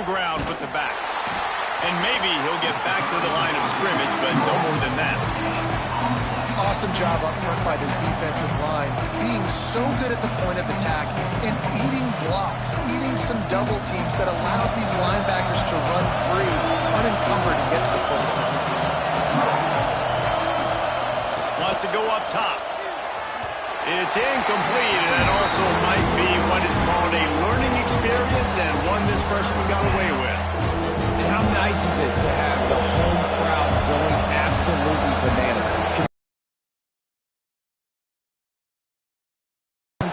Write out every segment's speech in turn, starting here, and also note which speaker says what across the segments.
Speaker 1: ground with the back. And maybe he'll get back to the line of scrimmage, but no more than that.
Speaker 2: Awesome job up front by this defensive line, being so good at the point of attack and eating blocks, eating some double teams that allows these linebackers to run free, unencumbered, and get to the football.
Speaker 1: Wants to go up top. It's incomplete, and that also might be what is called a learning experience and one this freshman got away with.
Speaker 3: And how nice is it to have the home crowd going absolutely bananas?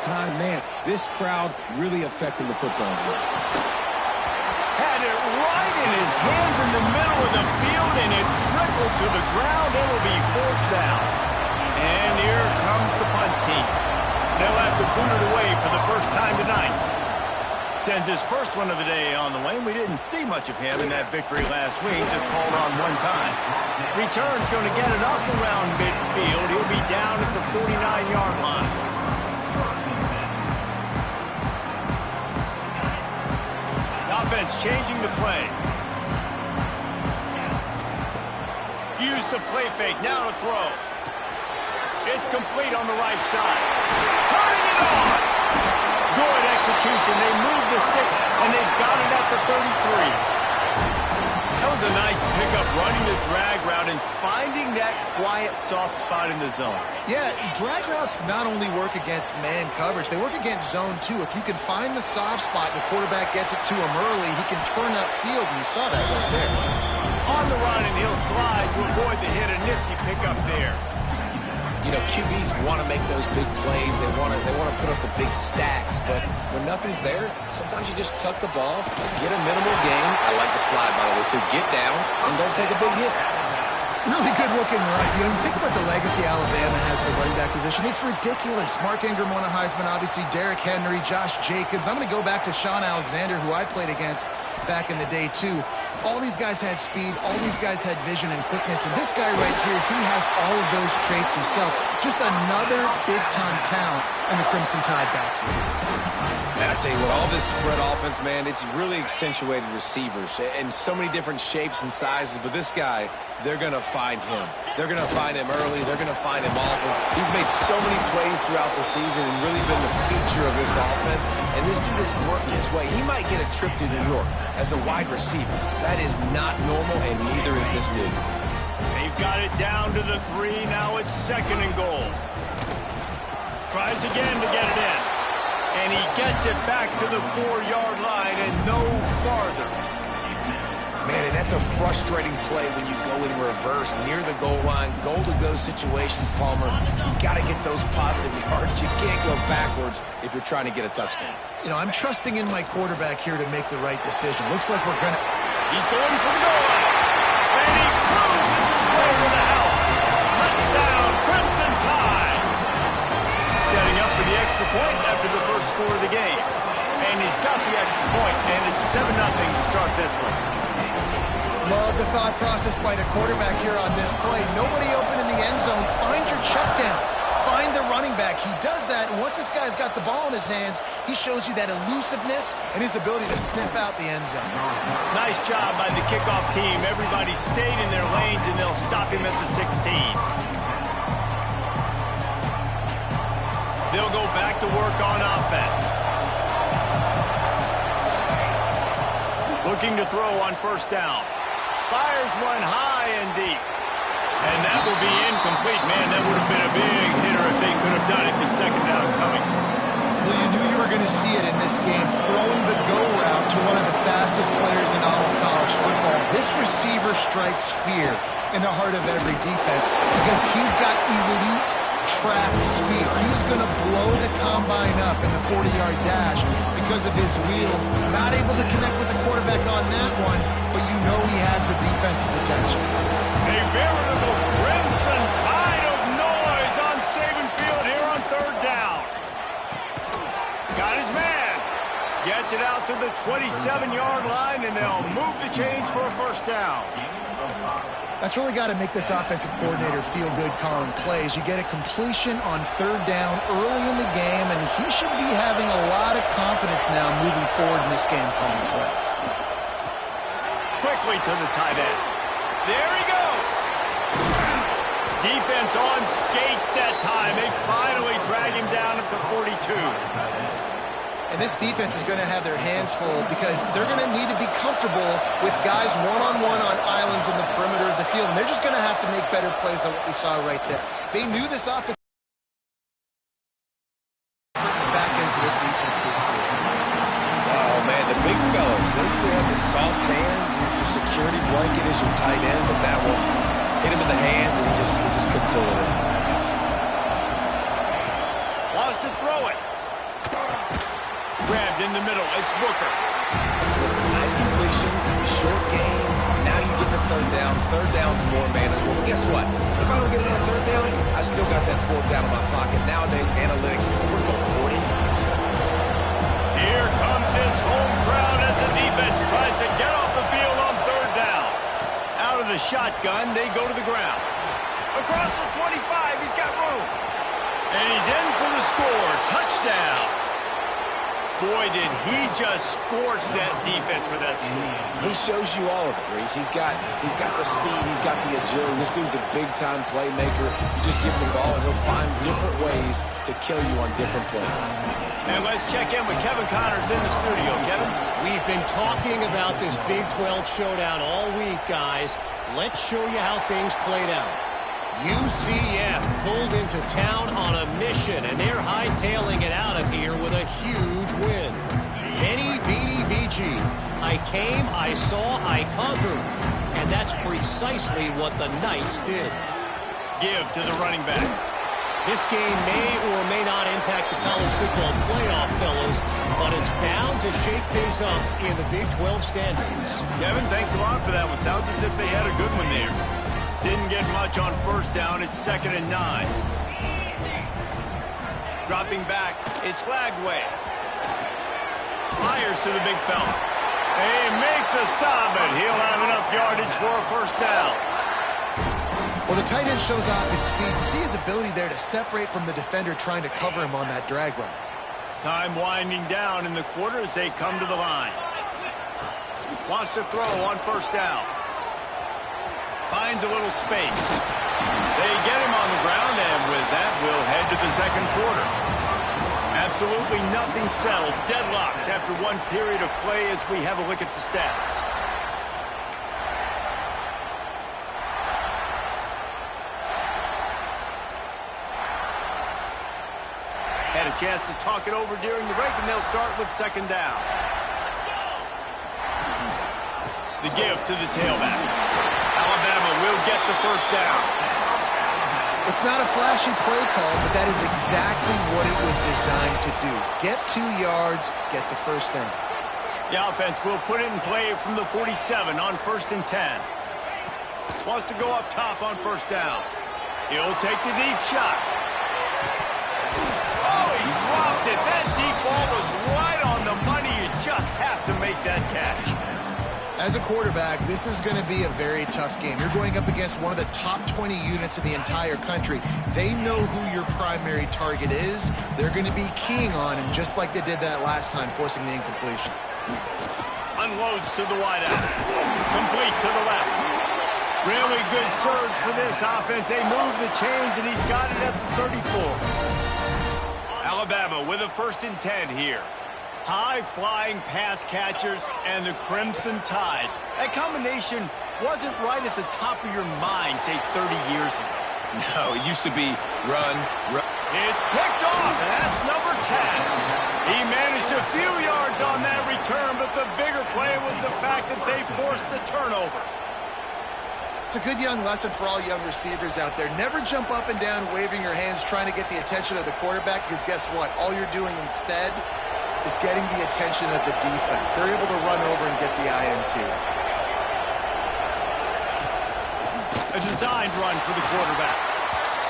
Speaker 3: Time, man, this crowd really affecting the football game.
Speaker 1: Had it right in his hands in the middle of the field, and it trickled to the ground. It'll be 4th down. And here comes the punt team. They'll have to boot it away for the first time tonight. Sends his first one of the day on the way. We didn't see much of him in that victory last week, just called on one time. Return's going to get it up around midfield. He'll be down at the 49-yard line. Offense changing the play. Use the play fake. Now to throw. It's complete on the right side. Turning it on. Good execution. They move the sticks, and they've got it at the 33. That was a nice pickup, running the drag route and finding that quiet, soft spot in the zone.
Speaker 2: Yeah, drag routes not only work against man coverage, they work against zone too. If you can find the soft spot, the quarterback gets it to him early, he can turn upfield, and you saw that right there.
Speaker 1: On the run, and he'll slide to avoid the hit. A nifty pickup there.
Speaker 3: You know, QBs want to make those big plays. They want to put up the big stacks. But when nothing's there, sometimes you just tuck the ball, get a minimal gain. I like the slide, by the way, too. Get down and don't take a big hit.
Speaker 2: Really good looking run. You know, you think about the legacy Alabama has in the running back position. It's ridiculous. Mark Ingram won a Heisman, obviously Derrick Henry, Josh Jacobs. I'm going to go back to Sean Alexander, who I played against back in the day, too. All these guys had speed. All these guys had vision and quickness. And this guy right here, he has all of those traits himself. Just another big-time talent in the Crimson Tide backfield.
Speaker 3: And I tell you what, all this spread offense, man, it's really accentuated receivers in so many different shapes and sizes. But this guy, they're going to find him. They're going to find him early. They're going to find him often. He's made so many plays throughout the season and really been the feature of this offense. And this dude is working his way. He might get a trip to New York as a wide receiver. That is not normal, and neither is this dude.
Speaker 1: They've got it down to the 3. Now it's 2nd and goal. Tries again to get it in. And he gets it back to the 4-yard line and no farther.
Speaker 3: Man, and that's a frustrating play when you go in reverse near the goal line. Goal-to-go situations, Palmer. You got to get those positive yards. You can't go backwards if you're trying to get a touchdown.
Speaker 2: You know, I'm trusting in my quarterback here to make the right decision. Looks like we're going to...
Speaker 1: He's going for the goal line. And he cruises his way to the house. Touchdown, Crimson Tide. Setting up for the extra point after the first score of the game. And he's got the extra point, and it's 7-0 to start this one.
Speaker 2: Love the thought process by the quarterback here on this play. Nobody open in the end zone. Find your check down. Find the running back. He does that, and once this guy's got the ball in his hands, he shows you that elusiveness and his ability to sniff out the end zone.
Speaker 1: Nice job by the kickoff team. Everybody stayed in their lanes, and they'll stop him at the 16. They'll go back to work on offense. Looking to throw on 1st down. Fires one high and deep. And that will be incomplete. Man, that would have been a big hitter if they could have done it with 2nd down coming.
Speaker 2: Well, you knew you were going to see it in this game, throwing the go route to one of the fastest players in all of college football. This receiver strikes fear in the heart of every defense because he's got elite track speed. He's going to blow the combine up in the 40-yard dash because of his wheels. Not able to connect with the quarterback on that one, but you know he has the defense's attention.
Speaker 1: A veritable Crimson Tide of noise on Saban Field here on 3rd down. Got his man. Gets it out to the 27-yard line, and they'll move the chains for a 1st down.
Speaker 2: That's really got to make this offensive coordinator feel good calling plays. You get a completion on 3rd down early in the game, and he should be having a lot of confidence now moving forward in this game calling plays.
Speaker 1: quickly to the tight end. There he goes. Defense on skates that time. They finally drag him down at the 42.
Speaker 2: And this defense is going to have their hands full because they're going to need to be comfortable with guys one-on-one on islands in the perimeter of the field. And they're just going to have to make better plays than what we saw right there. They knew this offense the back end for this defense moving forward.
Speaker 3: Oh, man, the big fellas, they usually have the soft hands. Your security blanket is your tight end, but that one hit him in the hands, and he just couldn't fill it in.
Speaker 1: Wants to throw it. Grabbed in the middle. It's Booker.
Speaker 3: Listen, nice completion, short game. Now you get to third down. Third down's more manageable. But guess what? If I don't get it on third down, I still got that fourth down in my pocket. Nowadays, analytics, we're going for it anyways.
Speaker 1: Here comes this home crowd as the defense tries to get off the field on third down. Out of the shotgun, they go to the ground. Across the 25, he's got room. And he's in for the score. Touchdown. Boy, did he just scorch that defense for that score.
Speaker 3: He shows you all of it, Reese. He's got the speed. He's got the agility. This dude's a big-time playmaker. You just give him the ball, and he'll find different ways to kill you on different plays.
Speaker 1: And let's check in with Kevin Connors in the studio. Kevin?
Speaker 4: We've been talking about this Big 12 showdown all week, guys. Let's show you how things played out. UCF pulled into town on a mission, and they're hightailing it out of here with a huge win. Veni, Vidi, Vici. I came, I saw, I conquered. And that's precisely what the Knights did.
Speaker 1: Give to the running back.
Speaker 4: This game may or may not impact the college football playoff, fellas, but it's bound to shake things up in the Big 12 standings.
Speaker 1: Kevin, thanks a lot for that one. Sounds as if they had a good one there. Didn't get much on first down. It's 2nd and 9. Dropping back. It's Flagway. Fires to the big fella. They make the stop, and he'll have enough yardage for a first down.
Speaker 2: Well, the tight end shows off his speed. You see his ability there to separate from the defender trying to cover him on that drag route.
Speaker 1: Time winding down in the quarter as they come to the line. Wants to throw on first down. Finds a little space. They get him on the ground, and with that, we'll head to the second quarter. Absolutely nothing settled. Deadlocked after one period of play as we have a look at the stats. Had a chance to talk it over during the break, and they'll start with second down. The give to the tailback. Alabama will get the first down.
Speaker 2: It's not a flashy play call, but that is exactly what it was designed to do. Get 2 yards, get the first down.
Speaker 1: The offense will put it in play from the 47 on 1st and 10. Wants to go up top on first down. He'll take the deep shot. Oh, he dropped it. That deep ball was right on the money. You just have to make that catch.
Speaker 2: As a quarterback, this is going to be a very tough game. You're going up against one of the top 20 units in the entire country. They know who your primary target is. They're going to be keying on him, just like they did that last time, forcing the incompletion.
Speaker 1: Unloads to the wideout. Complete to the left. Really good surge for this offense. They move the chains, and he's got it at the 34. Alabama with a 1st and 10 here. High-flying pass catchers and the Crimson Tide. That combination wasn't right at the top of your mind, say, 30 years ago.
Speaker 3: No, it used to be run.
Speaker 1: It's picked off, and that's number 10. He managed a few yards on that return, but the bigger play was the fact that they forced the turnover.
Speaker 2: It's a good young lesson for all young receivers out there. Never jump up and down, waving your hands, trying to get the attention of the quarterback, because guess what? All you're doing instead is getting the attention of the defense. They're able to run over and get the INT.
Speaker 1: A designed run for the quarterback.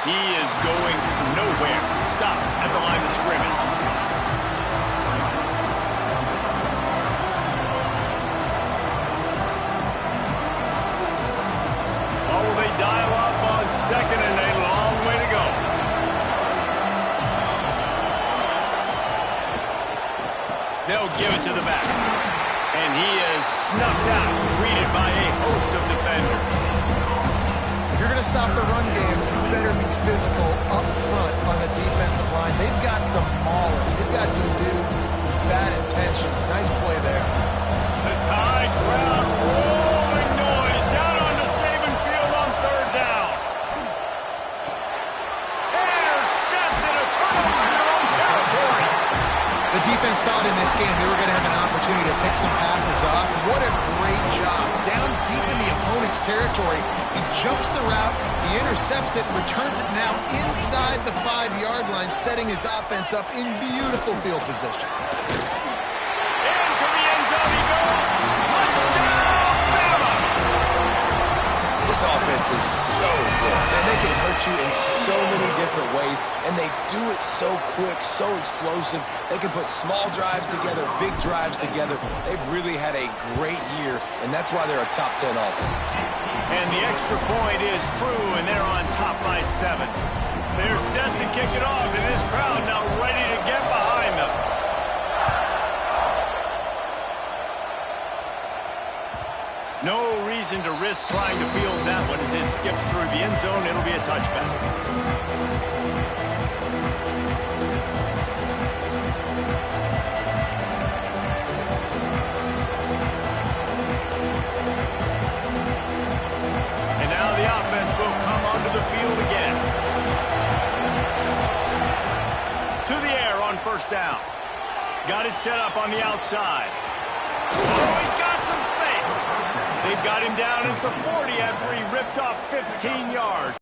Speaker 1: He is going nowhere. Stop at the line of scrimmage. Oh, will they dial up on 2nd and a long way to go? They'll give it to the back. And he is snuffed out, greeted by a host of defenders.
Speaker 2: If you're going to stop the run game, you better be physical up front on the defensive line. They've got some maulers. They've got some dudes with bad intentions. Nice play there.
Speaker 1: The Tide crowd rolling noise down onto Saban Field on third down. Intercepted, a turnover in their own territory.
Speaker 2: The defense thought in this game they were going to have an opportunity to pick some passes off. What a great job. Down deep in the opponent's territory, he jumps the route, he intercepts it, returns it now inside the 5-yard line, setting his offense up in beautiful field position.
Speaker 1: Into the end zone he goes. Touchdown, Bama!
Speaker 3: This offense is so good, and they can hurt you in so many different ways, and they do it so quick, so explosive. They can put small drives together, big drives together. They've really had a great year, and that's why they're a top 10 offense.
Speaker 1: And the extra point is true, and they're on top by 7. They're set to kick it off, and this crowd now ready to get behind them. No reason to risk trying to field that one as it skips through the end zone. It'll be a touchback. And now the offense will come onto the field again. To the air on first down. Got it set up on the outside. Oh, he's got some space. They've got him down at the 40 after he ripped off 15 yards.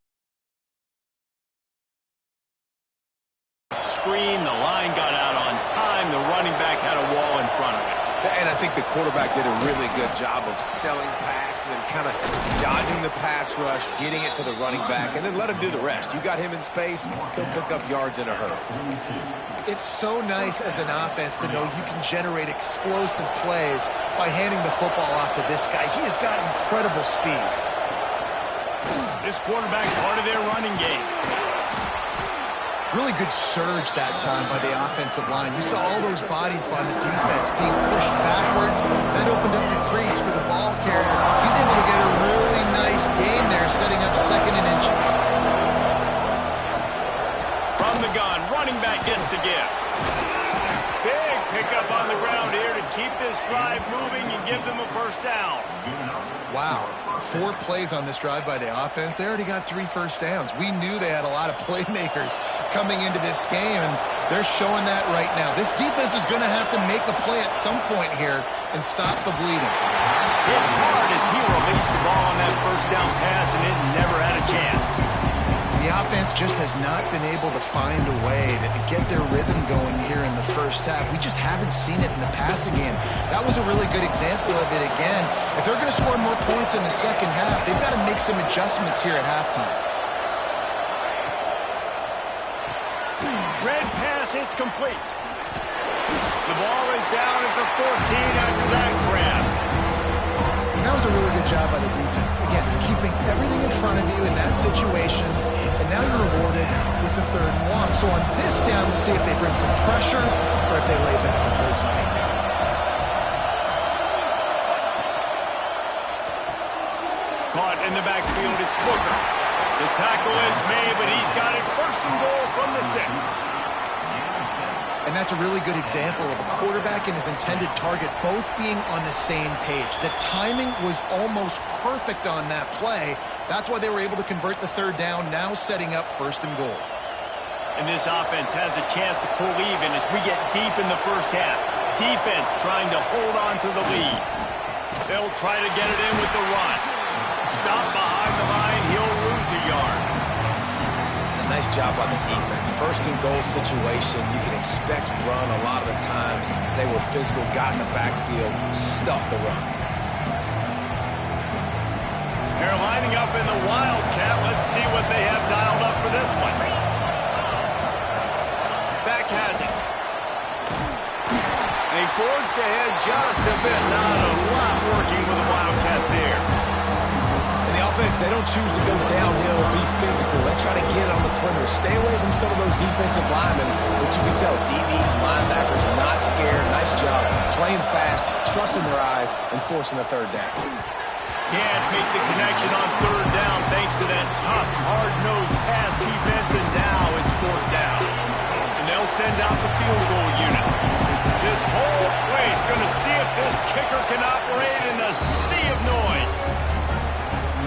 Speaker 1: Screen, the line got out on time. The running back had a wall in front of him.
Speaker 3: And I think the quarterback did a really good job of selling pass and then kind of dodging the pass rush, getting it to the running back, and then let him do the rest. You got him in space, he'll pick up yards in a hurry.
Speaker 2: It's so nice as an offense to know you can generate explosive plays by handing the football off to this guy. He has got incredible speed.
Speaker 1: This quarterback part of their running game.
Speaker 2: Really good surge that time by the offensive line. You saw all those bodies by the defense being pushed backwards. That opened up the crease for the ball carrier. He's able to get a really nice gain there, setting up 2nd and inches.
Speaker 1: From the gun, running back gets to give. Big pickup on the ground here to keep this drive moving and give them a first down.
Speaker 2: Wow. 4 plays on this drive by the offense. They already got 3 first downs. We knew they had a lot of playmakers coming into this game, and they're showing that right now. This defense is going to have to make a play at some point here and stop the bleeding.
Speaker 1: Hit hard as he released the ball on that first down pass, and it never had a chance.
Speaker 2: The offense just has not been able to find a way to get their rhythm going here in the first half. We just haven't seen it in the passing game. That was a really good example of it again. If they're going to score more points in the second half, they've got to make some adjustments here at halftime.
Speaker 1: Red pass, it's complete. The ball is down at the 14 after that grab.
Speaker 2: And that was a really good job by the defense. Again, keeping everything in front of you in that situation, and now you're rewarded with the 3rd and 1. So on this down, we'll see if they bring some pressure or if they lay back and play something.
Speaker 1: Caught in the backfield, it's Booker. The tackle is made, but he's got it 1st and goal from the 6.
Speaker 2: And that's a really good example of a quarterback and his intended target both being on the same page. The timing was almost perfect on that play. That's why they were able to convert the 3rd down, now setting up 1st and goal.
Speaker 1: And this offense has a chance to pull even as we get deep in the first half. Defense trying to hold on to the lead. They'll try to get it in with the run. Stop behind the line, he'll lose a yard.
Speaker 3: Nice job on the defense. 1st and goal situation, you can expect run a lot of the times. They were physical, got in the backfield, stuffed the run.
Speaker 1: They're lining up in the Wildcat. Let's see what they have dialed up for this one. Back has it. They forced ahead just a bit. Not a lot working with the Wildcat there.
Speaker 3: They don't choose to go downhill, be physical. They try to get on the perimeter. Stay away from some of those defensive linemen, but you can tell DBs, linebackers, not not scared. Nice job playing fast, trusting their eyes, and forcing the third down.
Speaker 1: Can't make the connection on third down thanks to that tough, hard-nosed pass defense, and now it's fourth down. And they'll send out the field goal unit. This whole place going to see if this kicker can operate in the sea of noise.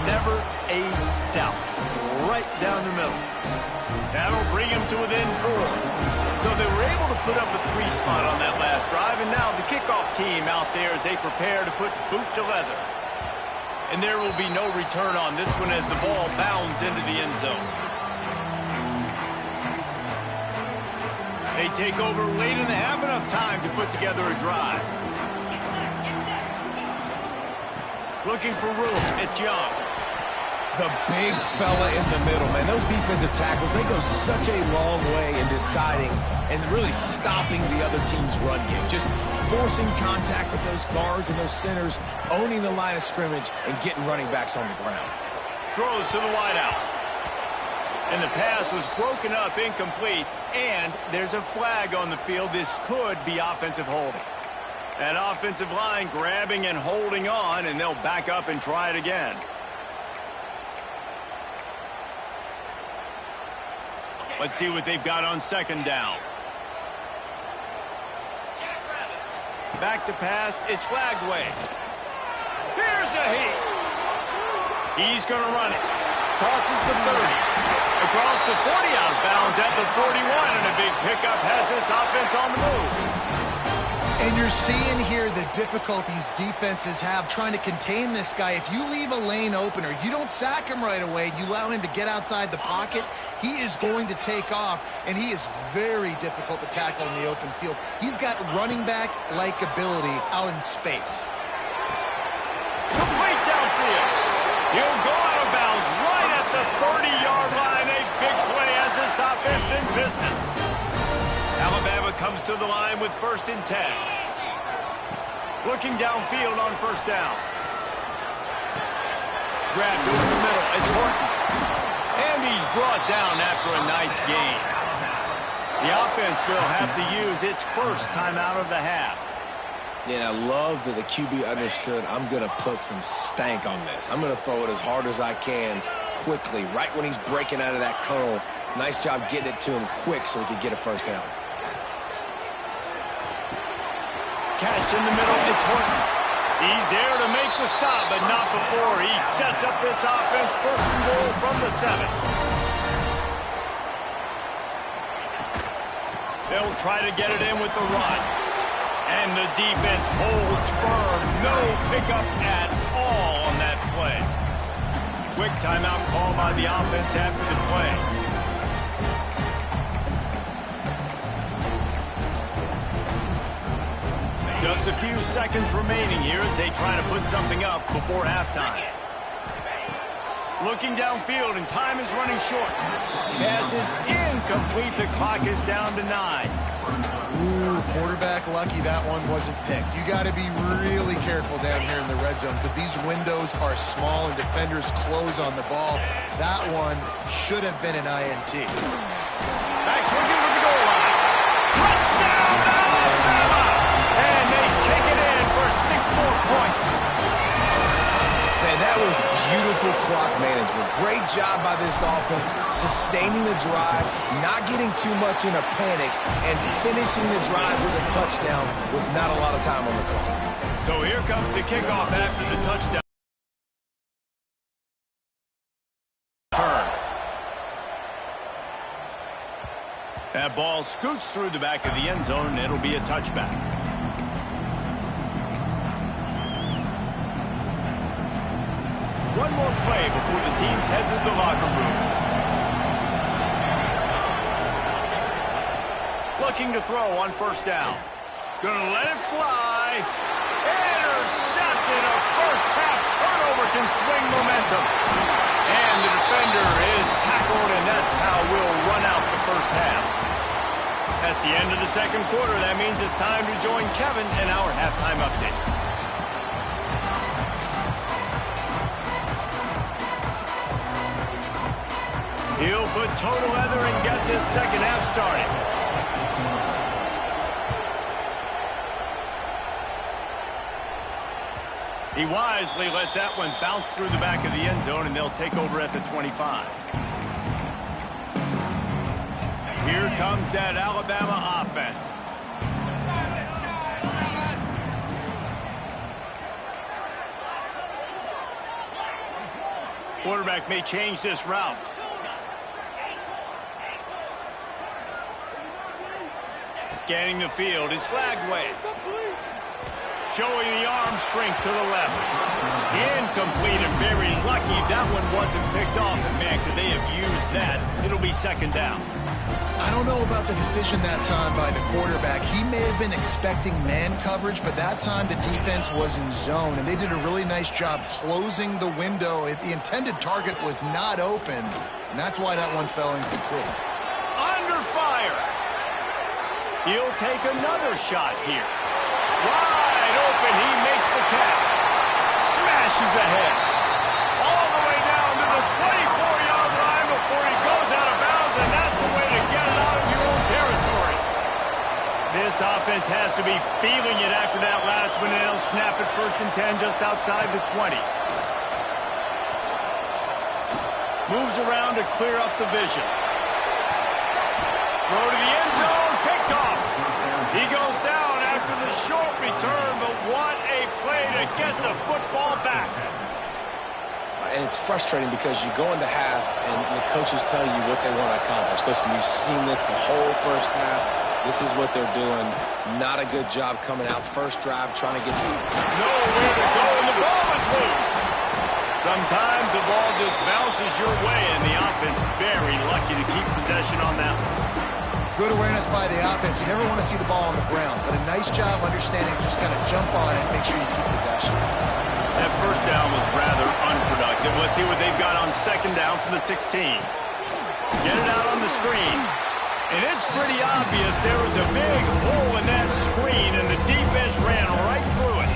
Speaker 1: Never a doubt. Right down the middle. That'll bring him to within 4. So they were able to put up a 3 spot on that last drive, and now the kickoff team out there as they prepare to put boot to leather. And there will be no return on this one as the ball bounds into the end zone. They take over late and have enough time to put together a drive. Looking for room, it's Young.
Speaker 3: The big fella in the middle, man. Those defensive tackles, they go such a long way in deciding and really stopping the other team's run game. Just forcing contact with those guards and those centers, owning the line of scrimmage, and getting running backs on the ground.
Speaker 1: Throws to the wideout. And the pass was broken up, incomplete, and there's a flag on the field. This could be offensive holding. That offensive line grabbing and holding on, and they'll back up and try it again. Let's see what they've got on second down. Back to pass, it's Flagway. Here's a heat. He's going to run it. Crosses the 30. Across the 40, out of bounds at the 41, and a big pickup has this offense on the move.
Speaker 2: And you're seeing here the difficulties defenses have trying to contain this guy. If you leave a lane open or you don't sack him right away, you allow him to get outside the pocket, he is going to take off, and he is very difficult to tackle in the open field. He's got running back-like ability out in space.
Speaker 1: Complete downfield. He'll go out of bounds right at the 30-yard line. A big play as this offense in business. Alabama comes to the line with 1st and 10. Looking downfield on 1st down. Grabbed over the middle. It's Horton. And he's brought down after a nice gain. The offense will have to use its first timeout of the half.
Speaker 3: Yeah, I love that the QB understood I'm going to put some stank on this. I'm going to throw it as hard as I can quickly, right when he's breaking out of that curl. Nice job getting it to him quick so he could get a 1st down.
Speaker 1: Catch in the middle, it's Horton. He's there to make the stop, but not before he sets up this offense 1st and goal from the 7. They'll try to get it in with the run. And the defense holds firm. No pickup at all on that play. Quick timeout call by the offense after the play. Just a few seconds remaining here as they try to put something up before halftime. Looking downfield, and time is running short. Pass is incomplete. The clock is down to 9.
Speaker 2: Ooh, quarterback lucky that one wasn't picked. You got to be really careful down here in the red zone because these windows are small and defenders close on the ball. That one should have been an INT.
Speaker 1: Back swinging with the goal line. Touchdown, Alabama! And they take it in for 6 more points.
Speaker 3: Man, that was beautiful clock management. Great job by this offense, sustaining the drive, not getting too much in a panic, and finishing the drive with a touchdown with not a lot of time on the clock.
Speaker 1: So here comes the kickoff after the touchdown. Turn. That ball scoots through the back of the end zone, and it'll be a touchback. One more play before the teams head to the locker rooms. Looking to throw on 1st down. Gonna let it fly. Intercepted. A first-half turnover can swing momentum. And the defender is tackled, and that's how we'll run out the first half. That's the end of the 2nd quarter. That means it's time to join Kevin in our halftime update. He'll put toe to leather and get this 2nd half started. He wisely lets that one bounce through the back of the end zone, and they'll take over at the 25. Here comes that Alabama offense. Quarterback may change this route. Scanning the field, it's Lagway. Showing the arm strength to the left. Incomplete and very lucky that one wasn't picked off. And man, could they have used that? It'll be second down.
Speaker 2: I don't know about the decision that time by the quarterback. He may have been expecting man coverage, but that time the defense was in zone, and they did a really nice job closing the window. The intended target was not open, and that's why that one fell incomplete.
Speaker 1: Under fire. He'll take another shot here. Wide open, he makes the catch. Smashes ahead. All the way down to the 24-yard line before he goes out of bounds, and that's the way to get it out of your own territory. This offense has to be feeling it after that last one, and they'll snap it 1st and 10 just outside the 20. Moves around to clear up the vision. Throw to the end zone, picked off. He goes down after the short return, but what a play to get the football back.
Speaker 3: And it's frustrating because you go into half and the coaches tell you what they want to accomplish. Listen, we've seen this the whole first half. This is what they're doing. Not a good job coming out first drive, trying to get some.
Speaker 1: Nowhere to go, and the ball is loose. Sometimes the ball just bounces your way, and the offense very lucky to keep possession on that one.
Speaker 2: Good awareness by the offense. You never want to see the ball on the ground, but a nice job understanding to just kind of jump on it and make sure you keep possession.
Speaker 1: That first down was rather unproductive. Let's see what they've got on second down from the 16. Get it out on the screen. And it's pretty obvious there was a big hole in that screen, and the defense ran right through it.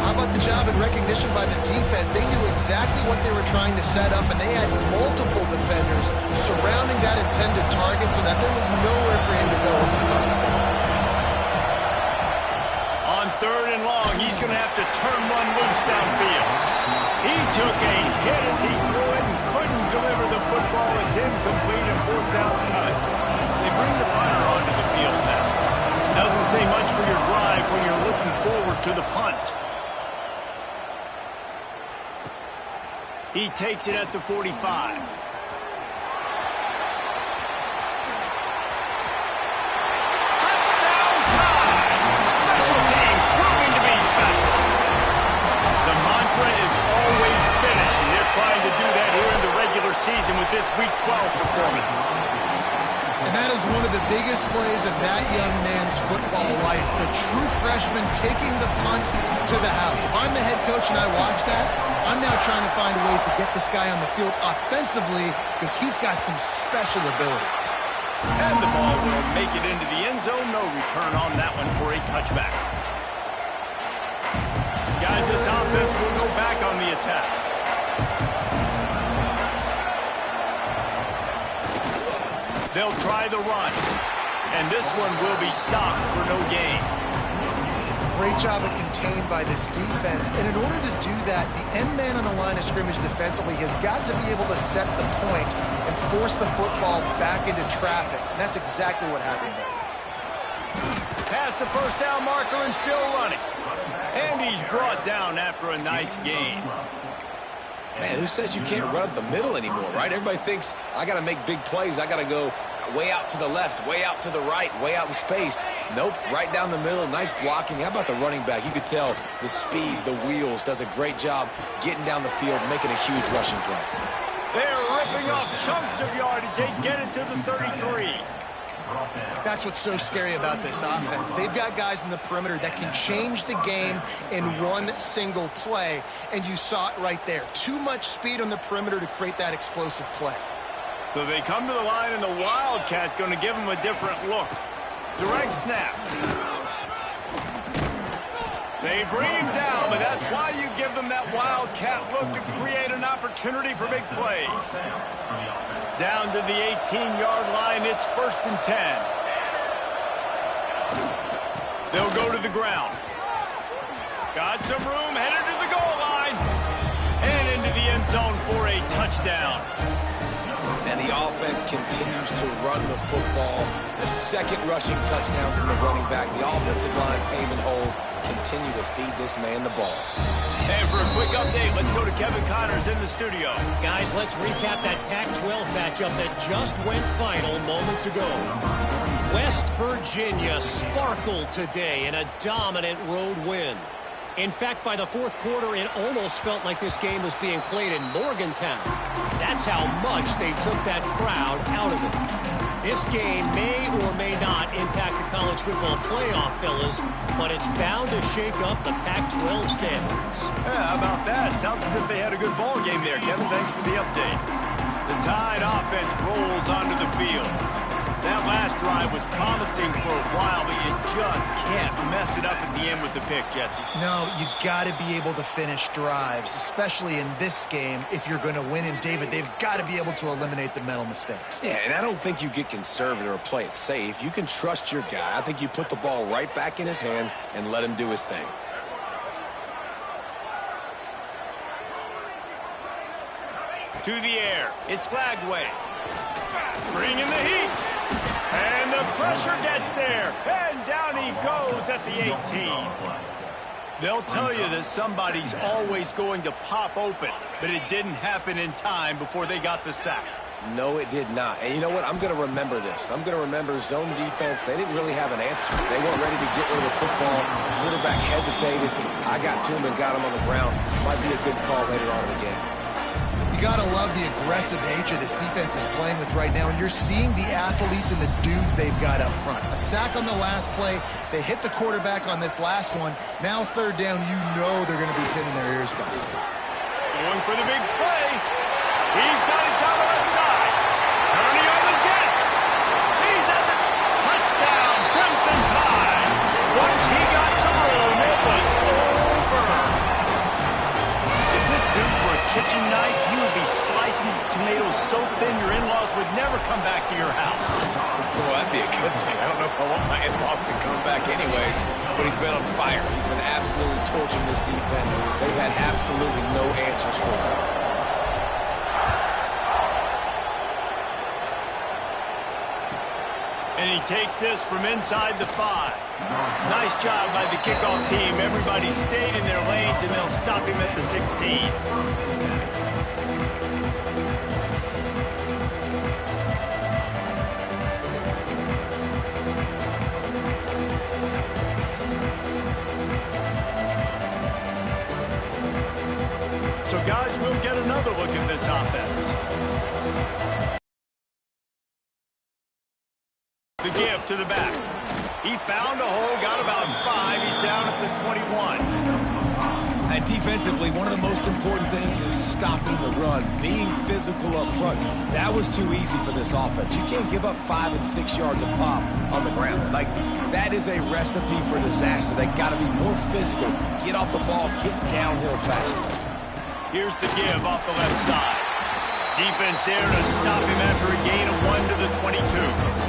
Speaker 2: How about the job and recognition by the defense? They knew exactly what they were trying to set up, and they had multiple defenders surrounding that intended target so that there was nowhere for him to go once he caught it.
Speaker 1: On 3rd and long, he's going to have to turn one loose downfield. He took a hit as he threw it and couldn't deliver the football. It's incomplete and 4th down's cut. They bring the punter onto the field now. Doesn't say much for your drive when you're looking forward to the punt. He takes it at the 45. Touchdown time! Special teams proving to be special. The mantra is always finish, and they're trying to do that here in the regular season with this Week 12 performance.
Speaker 2: And that is one of the biggest plays of that young man's football life. The true freshman taking the punt to the house. If I'm the head coach and I watch that, I'm now trying to find ways to get this guy on the field offensively because he's got some special ability.
Speaker 1: And the ball will make it into the end zone. No return on that one for a touchback. Guys, this offense will go back on the attack. They'll try the run. And this one will be stopped for no gain.
Speaker 2: Great job of contained by this defense. And in order to do that, the end man on the line of scrimmage defensively has got to be able to set the point and force the football back into traffic. And that's exactly what happened there.
Speaker 1: Past the first down marker and still running. And he's brought down after a nice gain.
Speaker 3: Man, who says you can't run up the middle anymore, right? Everybody thinks, I got to make big plays. I got to go way out to the left, way out to the right, way out in space. Nope, right down the middle. Nice blocking. How about the running back? You could tell the speed, the wheels, does a great job getting down the field, making a huge rushing play.
Speaker 1: They're ripping off chunks of yardage. They get it to the 33.
Speaker 2: That's what's so scary about this offense. They've got guys in the perimeter that can change the game in one single play, and you saw it right there. Too much speed on the perimeter to create that explosive play.
Speaker 1: So they come to the line, and the Wildcat going to give them a different look. Direct snap. They bring him down, but that's why you give them that Wildcat look to create an opportunity for big plays. Down to the 18-yard line, it's 1st and 10. They'll go to the ground. Got some room, headed to the goal line. And into the end zone for a touchdown.
Speaker 3: And the offense continues to run the football. The second rushing touchdown from the running back. The offensive line paving holes continue to feed this man the ball.
Speaker 1: And for a quick update, let's go to Kevin Connors in the studio.
Speaker 4: Guys, let's recap that Pac-12 matchup that just went final moments ago. West Virginia sparkled today in a dominant road win. In fact, by the fourth quarter, it almost felt like this game was being played in Morgantown. That's how much they took that crowd out of it. This game may or may not impact the college football playoff, fellas, but it's bound to shake up the Pac-12 standards.
Speaker 1: Yeah, how about that? Sounds as if they had a good ball game there, Kevin. Thanks for the update. The Tide offense rolls onto the field. That last drive was promising for a while, but you just can't mess it up at the end with the pick, Jesse.
Speaker 2: No, you got to be able to finish drives, especially in this game. If you're going to win, and David, they've got to be able to eliminate the mental mistakes.
Speaker 3: Yeah, and I don't think you get conservative or play it safe. You can trust your guy. I think you put the ball right back in his hands and let him do his thing.
Speaker 1: To the air, it's Flagway. Bringing the heat. And the pressure gets there. And down he goes at the 18. They'll tell you that somebody's always going to pop open, but it didn't happen in time before they got the sack.
Speaker 3: No, it did not. And you know what? I'm going to remember this. I'm going to remember zone defense. They didn't really have an answer. They weren't ready to get rid of the football. Quarterback hesitated. I got to him and got him on the ground. Might be a good call later on in the game.
Speaker 2: You got to love the aggressive nature this defense is playing with right now, and you're seeing the athletes and the dudes they've got up front. A sack on the last play. They hit the quarterback on this last one. Now third down, you know they're going to be pinning their ears back.
Speaker 1: Going for the big play. He's got it down the left side. Turning on the Jets. He's at the touchdown. Crimson Tide. Once he got some room, it was over. If this dude were a kitchen knife, he would be slicing tomatoes so thin your in-laws would never come back to your house.
Speaker 3: Well, that'd be a good thing. I don't know if I want my in-laws to come back anyways, but he's been on fire. He's been absolutely torching this defense. They've had absolutely no answers for him.
Speaker 1: And he takes this from inside the 5. Nice job by the kickoff team. Everybody stayed in their lanes, and they'll stop him at the 16. So, guys, we'll get another look at this offense. The give to the back. He found a hole, got about 5. He's down at the 21.
Speaker 3: And defensively, one of the most important things is stopping the run, being physical up front. That was too easy for this offense. You can't give up 5 and 6 yards a pop on the ground. Like, that is a recipe for disaster. They got to be more physical, get off the ball, get downhill faster.
Speaker 1: Here's the give off the left side. Defense there to stop him after a gain of 1 to the 22.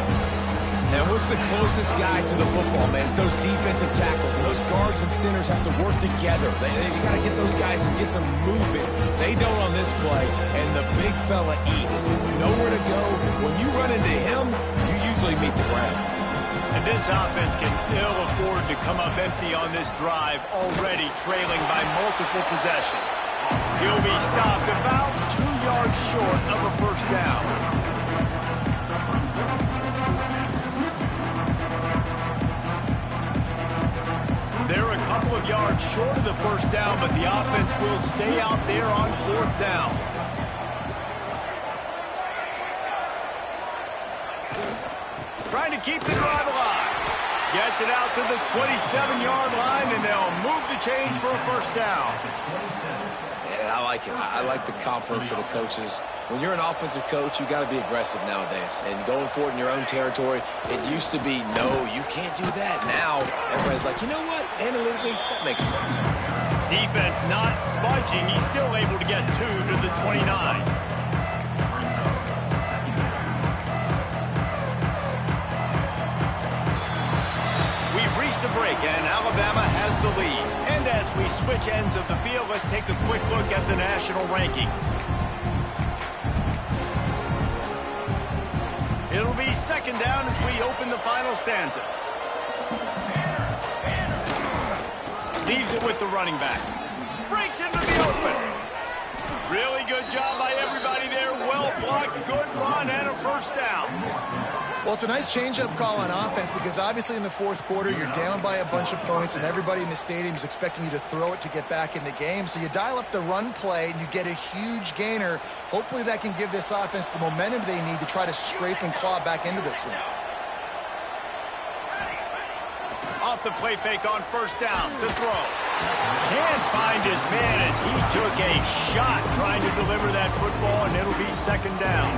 Speaker 3: And what's the closest guy to the football, man? It's those defensive tackles. And those guards and centers have to work together. You got to get those guys and get some movement. They don't on this play, and the big fella eats. Nowhere to go. When you run into him, you usually meet the ground.
Speaker 1: And this offense can ill afford to come up empty on this drive, already trailing by multiple possessions. He'll be stopped about 2 yards short of a first down. They're a couple of yards short of the first down, but the offense will stay out there on fourth down. Trying to keep the drive alive. Gets it out to the 27-yard line, and they'll move the change for a first down.
Speaker 3: Yeah, I like it. I like the confidence of the coaches. When you're an offensive coach, you got to be aggressive nowadays. And going for it in your own territory, it used to be, no, you can't do that. Now, everybody's like, you know what? Analytically, that makes sense.
Speaker 1: Defense not budging. He's still able to get 2 to the 29. We've reached a break, and Alabama has the lead. And And as we switch ends of the field, let's take a quick look at the national rankings. It'll be second down as we open the final stanza. Leaves it with the running back. Breaks into the open. Really good job by everybody there. Well blocked, good run, and a first down.
Speaker 2: Well, it's a nice change-up call on offense because obviously in the fourth quarter, you're down by a bunch of points and everybody in the stadium is expecting you to throw it to get back in the game. So you dial up the run play and you get a huge gainer. Hopefully that can give this offense the momentum they need to try to scrape and claw back into this one.
Speaker 1: Off the play fake on first down, the throw. Can't find his man as he took a shot trying to deliver that football, and it'll be second down.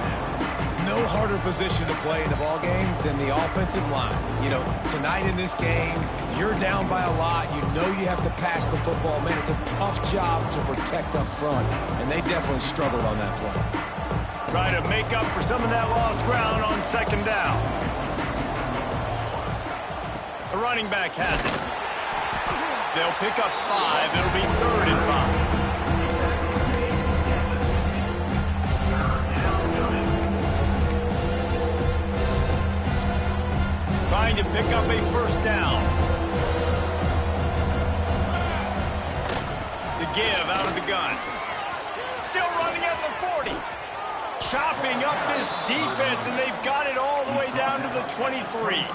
Speaker 3: No harder position to play in the ball game than the offensive line. You know, tonight in this game, you're down by a lot. You know you have to pass the football. Man, it's a tough job to protect up front, and they definitely struggled on that play.
Speaker 1: Try to make up for some of that lost ground on second down. The running back has it. They'll pick up 5. It'll be 3rd and 5. Trying to pick up a first down. The give out of the gun. Still running at the 40. Chopping up this defense, and they've got it all the way down to the 23.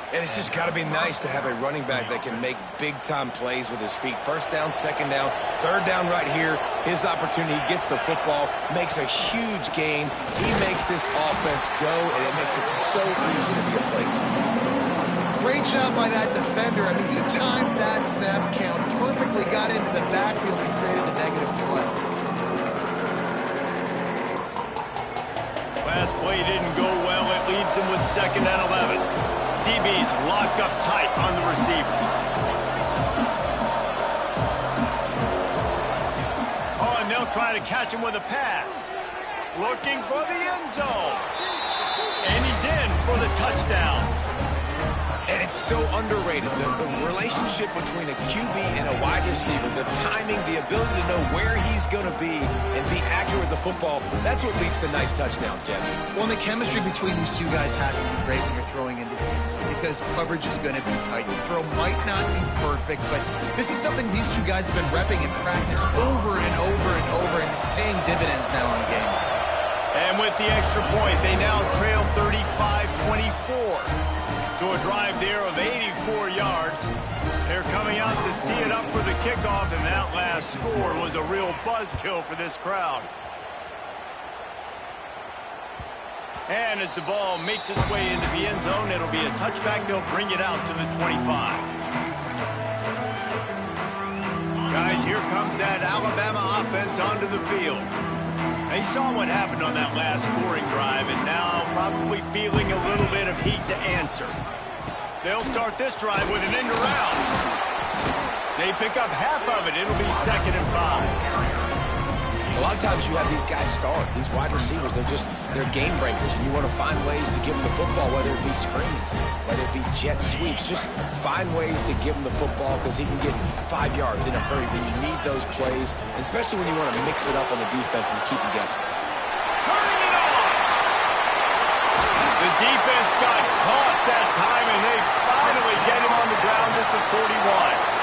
Speaker 3: And it's just got to be nice to have a running back that can make big-time plays with his feet. First down, second down, third down right here. His opportunity, he gets the football, makes a huge gain. He makes this offense go, and it makes it so easy to be a play caller.
Speaker 2: Great job by that defender. I mean, he timed that snap count perfectly, got into the backfield and created the negative play.
Speaker 1: Last play didn't go well. It leaves them with 2nd and 11. DB's locked up tight on the receiver. Oh, and they'll try to catch him with a pass. Looking for the end zone. And he's in for the touchdown.
Speaker 3: And it's so underrated, the relationship between a QB and a wide receiver, the timing, the ability to know where he's going to be and be accurate with the football, that's what leads to nice touchdowns, Jesse.
Speaker 2: Well, the chemistry between these two guys has to be great when you're throwing into the end zone because coverage is going to be tight. The throw might not be perfect, but this is something these two guys have been repping in practice over and over and over, and it's paying dividends now in game.
Speaker 1: And with the extra point, they now trail 35-24. To a drive there of 84 yards. They're coming out to tee it up for the kickoff, and that last score was a real buzzkill for this crowd. And as the ball makes its way into the end zone, it'll be a touchback. They'll bring it out to the 25. Guys, here comes that Alabama offense onto the field. They saw what happened on that last scoring drive, and now probably feeling a little bit of heat to answer. They'll start this drive with an end around. They pick up half of it. It'll be 2nd and 5.
Speaker 3: A lot of times you have these guys start, these wide receivers, they're game breakers, and you want to find ways to give them the football, whether it be screens, whether it be jet sweeps. Just find ways to give him the football because he can get 5 yards in a hurry when you need those plays, especially when you want to mix it up on the defense and keep them guessing.
Speaker 1: Turning it on! The defense got caught that time, and they finally get him on the ground at the 41.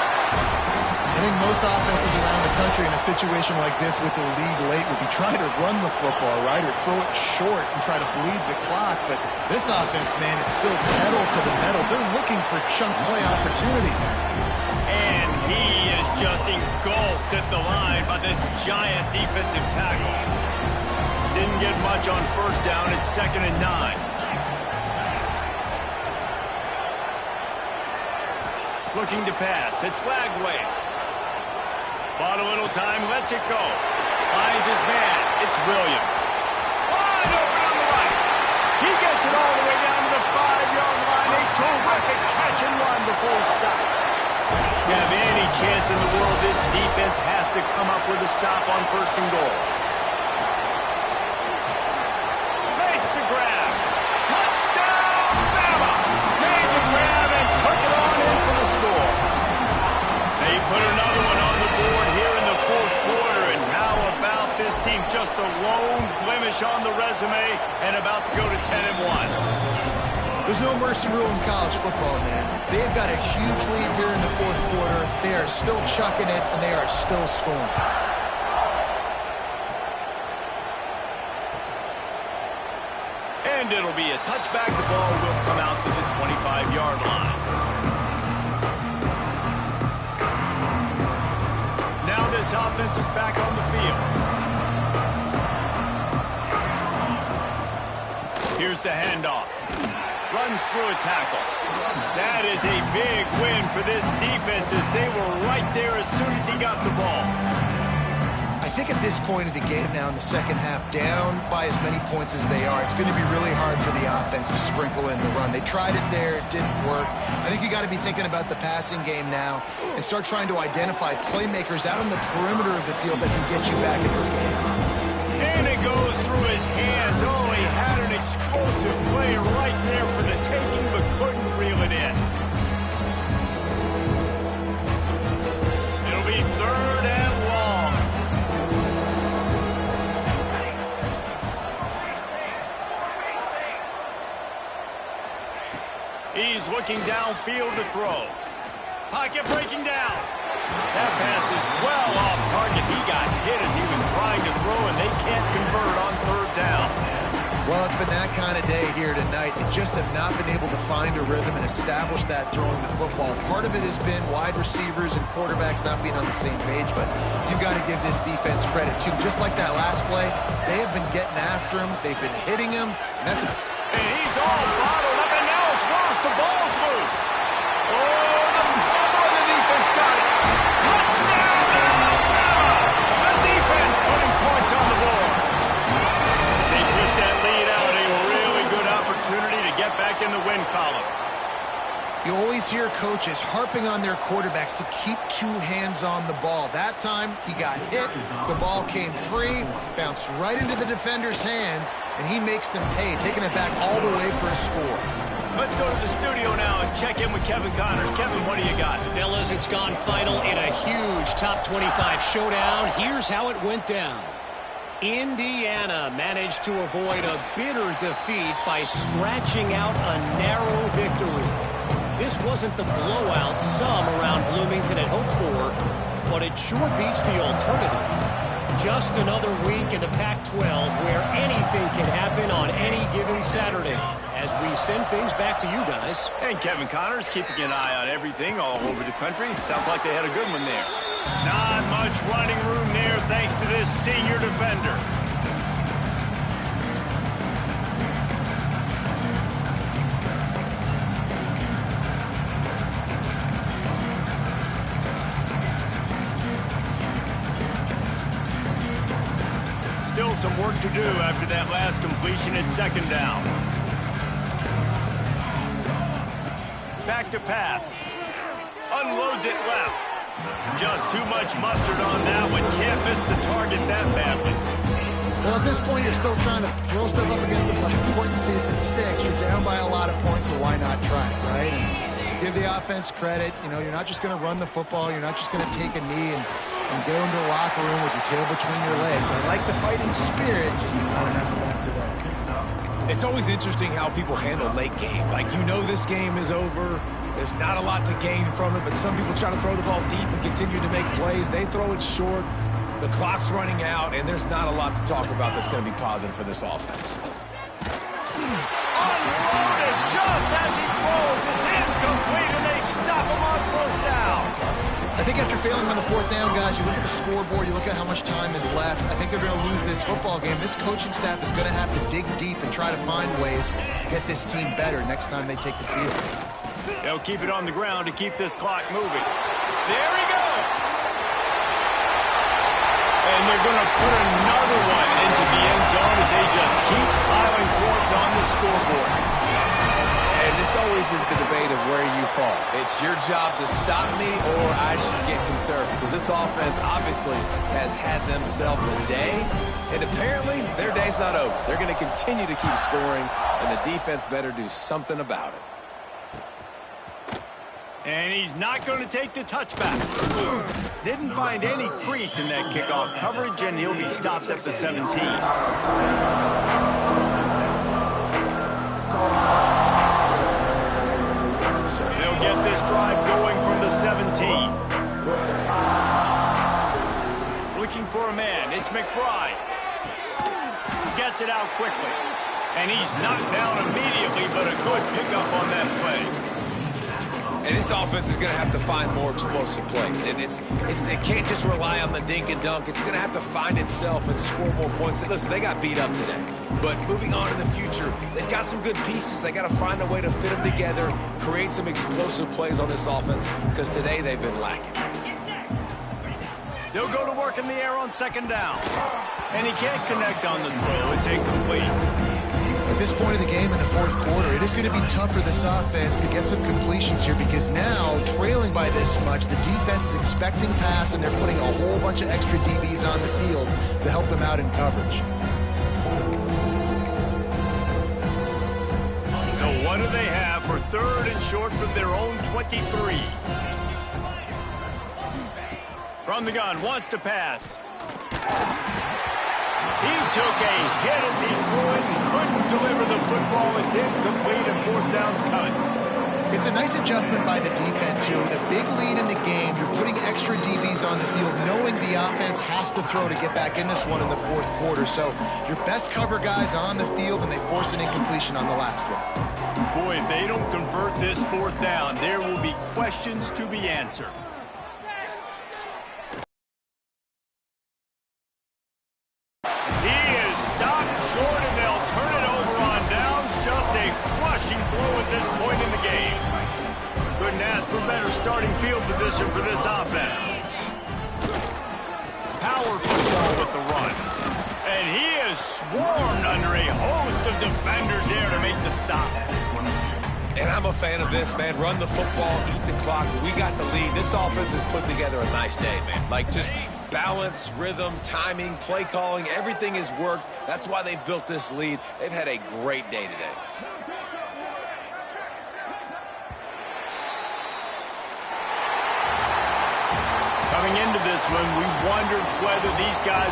Speaker 2: I think most offenses around the country in a situation like this with the lead late would be trying to run the football, right, or throw it short and try to bleed the clock. But this offense, man, it's still pedal to the metal. They're looking for chunk play opportunities.
Speaker 1: And he is just engulfed at the line by this giant defensive tackle. Didn't get much on first down. It's 2nd and 9. Looking to pass. It's Lagway. Bought a little time, lets it go. Finds his man. It's Williams. Wide open on the right. He gets it all the way down to the 5-yard line. A terrific catch and run before he stopped. You have any chance in the world, this defense has to come up with a stop on 1st and goal. Makes the grab. Touchdown, Bama! Made the grab and took it on in for the score. and about to go to 10-1.
Speaker 2: There's no mercy rule in college football, man. They've got a huge lead here in the fourth quarter. They are still chucking it, and they are still scoring.
Speaker 1: And it'll be a touchback. The ball will come out to the 25-yard line. Now this offense is back on the field. Here's the handoff. Runs through a tackle. That is a big win for this defense as they were right there as soon as he got the ball.
Speaker 2: I think at this point of the game now in the second half, down by as many points as they are, it's going to be really hard for the offense to sprinkle in the run. They tried it there. It didn't work. I think you got to be thinking about the passing game now and start trying to identify playmakers out on the perimeter of the field that can get you back in this game.
Speaker 1: And it goes through his hands. Oh, he had an explosive play right there for the taking, but couldn't reel it in. It'll be 3rd and long. He's looking downfield to throw. Pocket breaking down. That pass is well off target. He got hit as he was trying to throw, and they can't convert on 3rd down.
Speaker 2: Well, it's been that kind of day here tonight. They just have not been able to find a rhythm and establish that throwing the football. Part of it has been wide receivers and quarterbacks not being on the same page, but you've got to give this defense credit, too. Just like that last play, they have been getting after him. They've been hitting him. And
Speaker 1: he's all bottled up, and now it's worse. The ball's loose. Oh, the fumble, and the defense got it. Touchdown, Alabama! The defense putting points on the board. As they push that lead out, a really good opportunity to get back in the win column.
Speaker 2: You always hear coaches harping on their quarterbacks to keep 2 hands on the ball. That time, he got hit, the ball came free, bounced right into the defender's hands, and he makes them pay, taking it back all the way for a score.
Speaker 1: Let's go to the studio now and check in with Kevin Connors. Kevin, what do you got?
Speaker 4: Fellas, it's gone final in a huge top 25 showdown. Here's how it went down. Indiana managed to avoid a bitter defeat by scratching out a narrow victory. This wasn't the blowout some around Bloomington had hoped for, but it sure beats the alternative. Just another week in the Pac-12 where anything can happen on any given Saturday. As we send things back to you guys.
Speaker 1: And Kevin Connors keeping an eye on everything all over the country. Sounds like they had a good one there. Not much running room there thanks to this senior defender. Still some work to do after that last completion at 2nd down. Back to pass. Unloads it left. Just too much mustard on that one. Can't miss the target that badly.
Speaker 2: Well, at this point, you're still trying to throw stuff up against the blackboard and see if it sticks. You're down by a lot of points, so why not try it, right? And give the offense credit. You know, you're not just going to run the football. You're not just going to take a knee and go into the locker room with your tail between your legs. I like the fighting spirit, just not enough of that today.
Speaker 3: It's always interesting how people handle late game. Like, you know this game is over. There's not a lot to gain from it, but some people try to throw the ball deep and continue to make plays. They throw it short. The clock's running out, and there's not a lot to talk about that's going to be positive for this offense.
Speaker 1: Unloaded just as he throws. It's incomplete, and they stop him on 4th down.
Speaker 2: I think after failing on the 4th down, guys, you look at the scoreboard, you look at how much time is left. I think they're going to lose this football game. This coaching staff is going to have to dig deep and try to find ways to get this team better next time they take the field.
Speaker 1: They'll keep it on the ground to keep this clock moving. There he goes. And they're going to put another one into the end zone as they just keep piling points on the scoreboard.
Speaker 3: And this always is the debate of where you fall. It's your job to stop me or I should get conservative, because this offense obviously has had themselves a day, and apparently their day's not over. They're going to continue to keep scoring, and the defense better do something about it.
Speaker 1: And he's not going to take the touchback. Didn't find any crease in that kickoff coverage, and he'll be stopped at the 17. looking for a man. It's McBride. Gets it out quickly. And he's knocked down immediately, but a good pickup on that play.
Speaker 3: And this offense is going to have to find more explosive plays. And it can't just rely on the dink and dunk. It's going to have to find itself and score more points. Listen, they got beat up today. But moving on in the future, they've got some good pieces. They got to find a way to fit them together, create some explosive plays on this offense, because today they've been lacking.
Speaker 1: They'll go to work in the air on second down. And he can't connect on the throw. It's incomplete.
Speaker 2: At this point of the game in the fourth quarter, it is going to be tough for this offense to get some completions here because now, trailing by this much, the defense is expecting pass and they're putting a whole bunch of extra DBs on the field to help them out in coverage.
Speaker 1: So what do they have for third and short from their own 23? From the gun, wants to pass. He took a hit as he threw it and couldn't deliver the football. It's incomplete and fourth down's coming.
Speaker 2: It's a nice adjustment by the defense here. With a big lead in the game, you're putting extra DBs on the field, knowing the offense has to throw to get back in this one in the fourth quarter. So your best cover guys on the field, and they force an incompletion on the last one.
Speaker 1: Boy, if they don't convert this fourth down, there will be questions to be answered. Starting field position for this offense. Power football with the run. And he is swarmed under a host of defenders there to make the stop.
Speaker 3: And I'm a fan of this, man. Run the football, eat the clock. We got the lead. This offense has put together a nice day, man. Like, just balance, rhythm, timing, play calling, everything has worked. That's why they've built this lead. They've had a great day today.
Speaker 1: Coming into this one, we wondered whether these guys